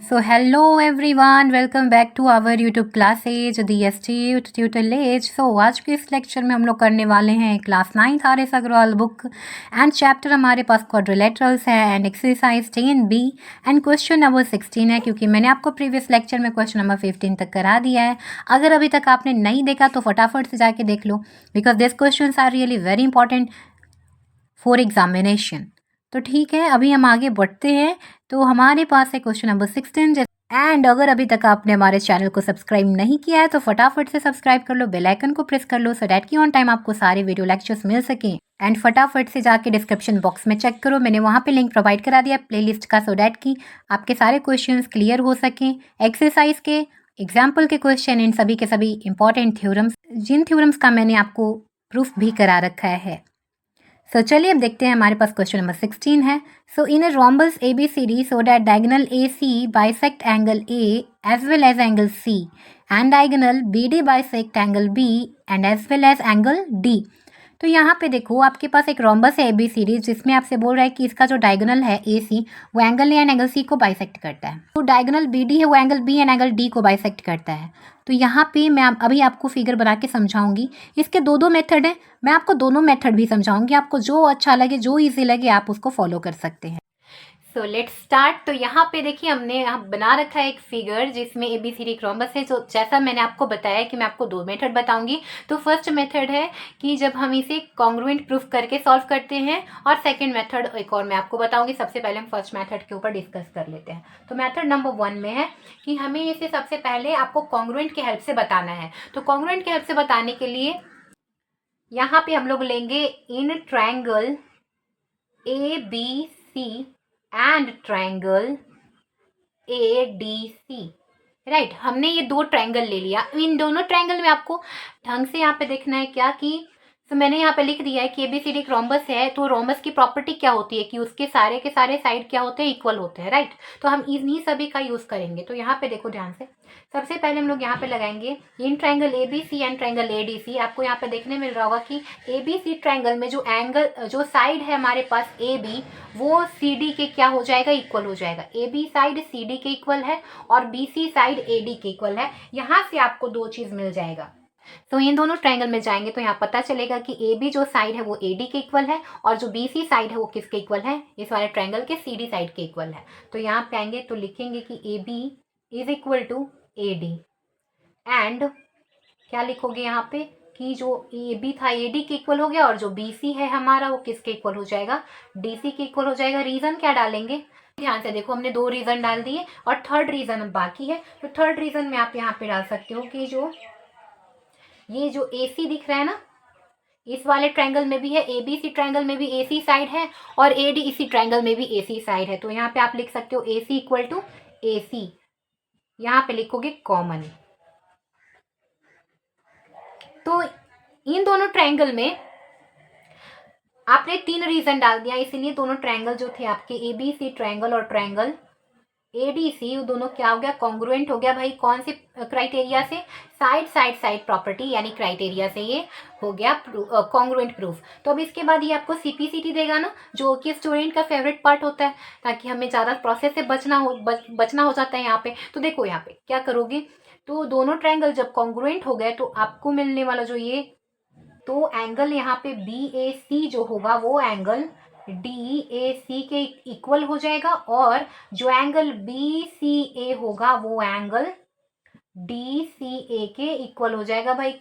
So hello everyone, welcome back to our YouTube classes DST tutelage. So आज के इस lecture में हम लोग करने वाले हैं class 9th RS Agarwal book and chapter हमारे पास क्वाड्रिलेटरल्स है and exercise 10B and question number 16 है, क्योंकि मैंने आपको प्रीवियस लेक्चर में क्वेश्चन नंबर 15 तक करा दिया है। अगर अभी तक आपने नहीं देखा तो फटाफट से जाके देख लो, because this question are really very important for examination. तो ठीक है, अभी हम आगे बढ़ते हैं। तो हमारे पास है क्वेश्चन नंबर 16 एंड अगर अभी तक आपने हमारे चैनल को सब्सक्राइब नहीं किया है तो फटाफट से सब्सक्राइब कर लो, बेल आइकन को प्रेस कर लो सो डैट कि ऑन टाइम आपको सारे वीडियो लेक्चर्स मिल सकें। एंड फटाफट से जाके डिस्क्रिप्शन बॉक्स में चेक करो, मैंने वहाँ पे लिंक प्रोवाइड करा दिया प्लेलिस्ट का सो डैट कि आपके सारे क्वेश्चंस क्लियर हो सकें। एक्सरसाइज के एग्जाम्पल के क्वेश्चन इन सभी के सभी इंपॉर्टेंट थ्योरम्स, जिन थ्योरम्स का मैंने आपको प्रूफ भी करा रखा है। सो चलिए अब देखते हैं, हमारे पास क्वेश्चन नंबर 16 है। सो इन अ rhombus ABCD so that diagonal AC bisect angle A as well as angle C and diagonal BD bisect angle B and as well as angle D। तो यहाँ पे देखो आपके पास एक रोम्बस है ABCD जिसमें आपसे बोल रहा है कि इसका जो डायगोनल है AC वो angle A and angle C को बाइसेक्ट करता है। तो डायगोनल BD है वो angle B and angle D को बाइसेक्ट करता है। तो यहाँ पे मैं अभी आपको फिगर बना के समझाऊंगी। इसके दो मेथड हैं, मैं आपको दोनों मेथड भी समझाऊंगी। आपको जो अच्छा लगे, जो ईजी लगे, आप उसको फॉलो कर सकते हैं। So let's start. तो यहाँ पे देखिए हमने यहाँ बना रखा है एक फिगर जिसमें ABCD एक रोम्बस है। तो जैसा मैंने आपको बताया कि मैं आपको दो मेथड बताऊंगी। तो फर्स्ट मेथड है कि जब हम इसे कॉन्ग्रुएंट प्रूफ करके सॉल्व करते हैं, और सेकंड मेथड एक और मैं आपको बताऊंगी। सबसे पहले हम फर्स्ट मेथड के ऊपर डिस्कस कर लेते हैं। तो मेथड नंबर 1 में है कि हमें इसे सबसे पहले आपको कॉन्ग्रुएंट की हेल्प से बताना है। तो कॉन्ग्रुएंट की हेल्प से बताने के लिए यहाँ पे हम लोग लेंगे in triangle ABC and triangle ADC। Right, हमने ये दो ट्रायंगल ले लिया। इन दोनों ट्रायंगल में आपको ढंग से यहाँ पे देखना है क्या कि तो मैंने यहाँ पे लिख दिया है कि ABCD एक रोम्बस है। तो रोम्बस की प्रॉपर्टी क्या होती है कि उसके सारे के सारे साइड क्या होते हैं, इक्वल होते हैं। राइट, तो हम इन्हीं सभी का यूज करेंगे। तो यहाँ पे देखो ध्यान से, सबसे पहले हम लोग यहाँ पे लगाएंगे in triangle ABC and triangle ADC। आपको यहाँ पे देखने मिल रहा होगा कि ABC ट्रायंगल में जो एंगल, जो साइड है हमारे पास AB, वो CD के क्या हो जाएगा, इक्वल हो जाएगा। AB साइड CD के इक्वल है और BC साइड AD के इक्वल है। यहाँ से आपको दो चीज मिल जाएगा। तो इन दोनों ट्रायंगल में जाएंगे तो यहाँ पता चलेगा कि AB जो साइड है वो AD के इक्वल है और जो BC साइड है वो किसके इक्वल है, इस वाले ट्रायंगल के CD साइड के इक्वल है। तो यहाँ पे आएंगे तो लिखेंगे कि AB is equal to AD and क्या लिखोगे यहाँ पे कि जो AB था AD के इक्वल हो गया और जो BC है हमारा वो किसके इक्वल हो जाएगा, DC के इक्वल हो जाएगा। रीजन क्या डालेंगे, ध्यान से देखो, हमने दो रीजन डाल दिए और थर्ड रीजन बाकी है। तो थर्ड रीजन में आप यहाँ पे डाल सकते हो कि जो ये जो AC दिख रहा है ना, इस वाले ट्रायंगल में भी है, ABC ट्रायंगल में भी AC साइड है और AD इसी ट्रायंगल में भी AC साइड है। तो यहाँ पे आप लिख सकते हो AC इक्वल टू AC, यहाँ पे लिखोगे कॉमन। तो इन दोनों ट्रायंगल में आपने तीन रीजन डाल दिया, इसीलिए दोनों ट्रायंगल जो थे आपके ABC ट्रायंगल और ट्रायंगल ADC, वो दोनों क्या हो गया, कॉन्ग्रुएंट हो गया। भाई कौन से क्राइटेरिया से, साइड प्रॉपर्टी यानी क्राइटेरिया से ये हो गया कॉन्ग्रुएंट प्रूफ। तो अब इसके बाद ये आपको CPCT देगा ना, जो कि स्टूडेंट का फेवरेट पार्ट होता है, ताकि हमें ज़्यादा प्रोसेस से बचना हो जाता है यहाँ पे। तो देखो यहाँ पे क्या करोगे, तो दोनों ट्रायंगल जब कॉन्ग्रुएंट हो गए तो आपको मिलने वाला जो ये, तो एंगल यहाँ पे BAC जो होगा वो एंगल DAC के इक्वल हो जाएगा और जो एंगल BCA होगा वो एंगल DCA के इक्वल हो जाएगा। भाई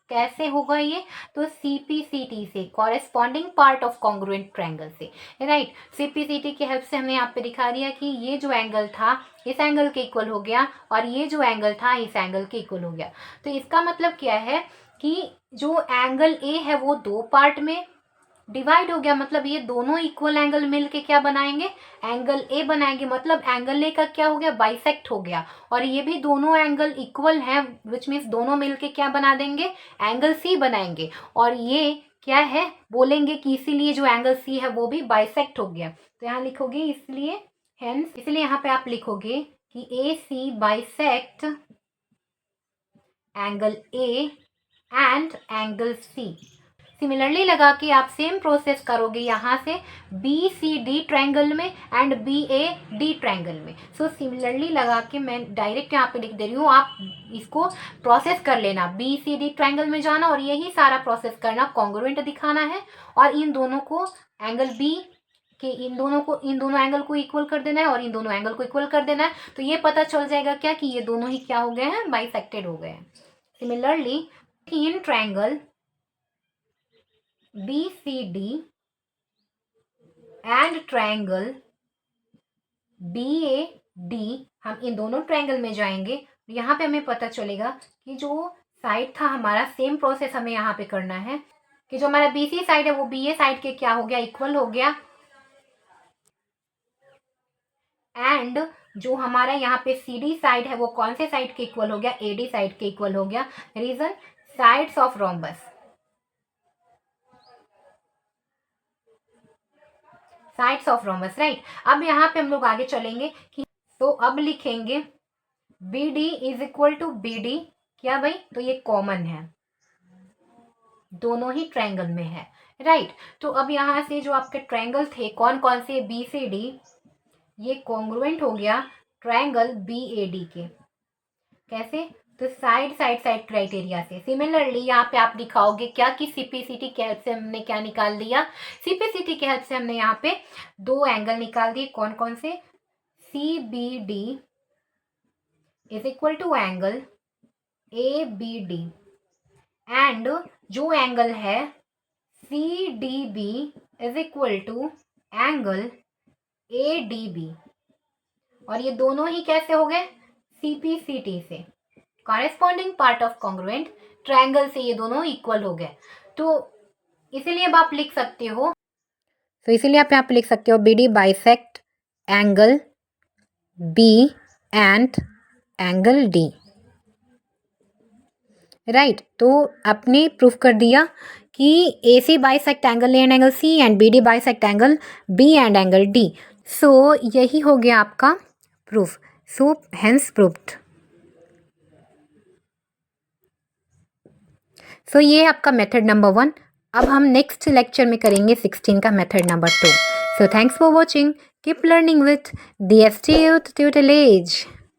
कैसे होगा ये, तो CPCT से, corresponding part of congruent triangle से। राइट, CPCT की हेल्प से हमने यहाँ पे दिखा दिया कि ये जो एंगल था इस एंगल के इक्वल हो गया और ये जो एंगल था इस एंगल के इक्वल हो गया। तो इसका मतलब क्या है कि जो एंगल A है वो दो पार्ट में डिवाइड हो गया, मतलब ये दोनों इक्वल एंगल मिलके क्या बनाएंगे, एंगल A बनाएंगे। मतलब एंगल A का क्या हो गया, बाइसेक्ट हो गया। और ये भी दोनों एंगल इक्वल हैं, विच मीन्स दोनों मिलके क्या बना देंगे, एंगल C बनाएंगे। और ये क्या है, बोलेंगे कि इसीलिए जो एंगल C है वो भी बाइसेक्ट हो गया। तो यहाँ लिखोगे इसलिए, हेंस इसलिए यहाँ पे आप लिखोगे कि AC bisect angle A and angle C। Similarly लगा के आप सेम प्रोसेस करोगे यहाँ से BCD ट्रायंगल में एंड BAD ट्रायंगल में। सो सिमिलरली लगा के मैं डायरेक्ट यहाँ पे लिख दे रही हूँ, आप इसको प्रोसेस कर लेना। BCD ट्रायंगल में जाना और यही सारा प्रोसेस करना, कॉन्ग्रुएंट दिखाना है और इन दोनों को एंगल B कि इन दोनों एंगल को इक्वल कर देना है और इन दोनों एंगल को इक्वल कर देना है। तो ये पता चल जाएगा क्या कि ये दोनों ही क्या हो गए हैं, बाइसेक्टेड हो गए हैं। Similarly in triangle BCD and triangle BAD, हम इन दोनों ट्रायंगल में जाएंगे। यहाँ पे हमें पता चलेगा कि जो साइड था हमारा, सेम प्रोसेस हमें यहाँ पे करना है कि जो हमारा BC साइड है वो BA साइड के क्या हो गया, इक्वल हो गया। एंड जो हमारा यहाँ पे CD साइड है वो कौन से साइड के इक्वल हो गया, AD साइड के इक्वल हो गया। Reason, sides of rhombus, sides of rhombus, right. अब यहाँ पे हम लोग आगे चलेंगे कि तो अब लिखेंगे BD is equal to BD, क्या भाई, तो ये कॉमन है, दोनों ही ट्रायंगल में है, राइट। तो अब यहाँ से जो आपके ट्रायंगल थे कौन कौन से, BCD, ये कॉन्ग्रुएंट हो गया ट्रायंगल BAD के। कैसे, तो साइड क्राइटेरिया से। सिमिलरली यहाँ पे आप दिखाओगे क्या कि CPCT के हेल्प से हमने क्या निकाल लिया, CPCT के हेल्प से हमने यहाँ पे दो एंगल निकाल दिए, कौन कौन से, CBD is equal to angle ABD and जो एंगल है CDB is equal to angle ADB, और ये दोनों ही कैसे हो गए, CPCT से, corresponding part of congruent triangle से ये दोनों इक्वल हो गए। तो इसीलिए अब आप लिख सकते हो, तो इसीलिए आप यहाँ पे लिख सकते हो BD bisect angle B and angle D, right. तो आपने प्रूफ कर दिया कि AC bisect angle A and angle C and BD bisect angle B and angle D। सो यही हो गया आपका प्रूफ, सो हेंस प्रूव्ड। सो ये आपका मेथड नंबर 1। अब हम नेक्स्ट लेक्चर में करेंगे 16 का method number 2। So thanks for watching, keep learning with DST Youth Tutelage।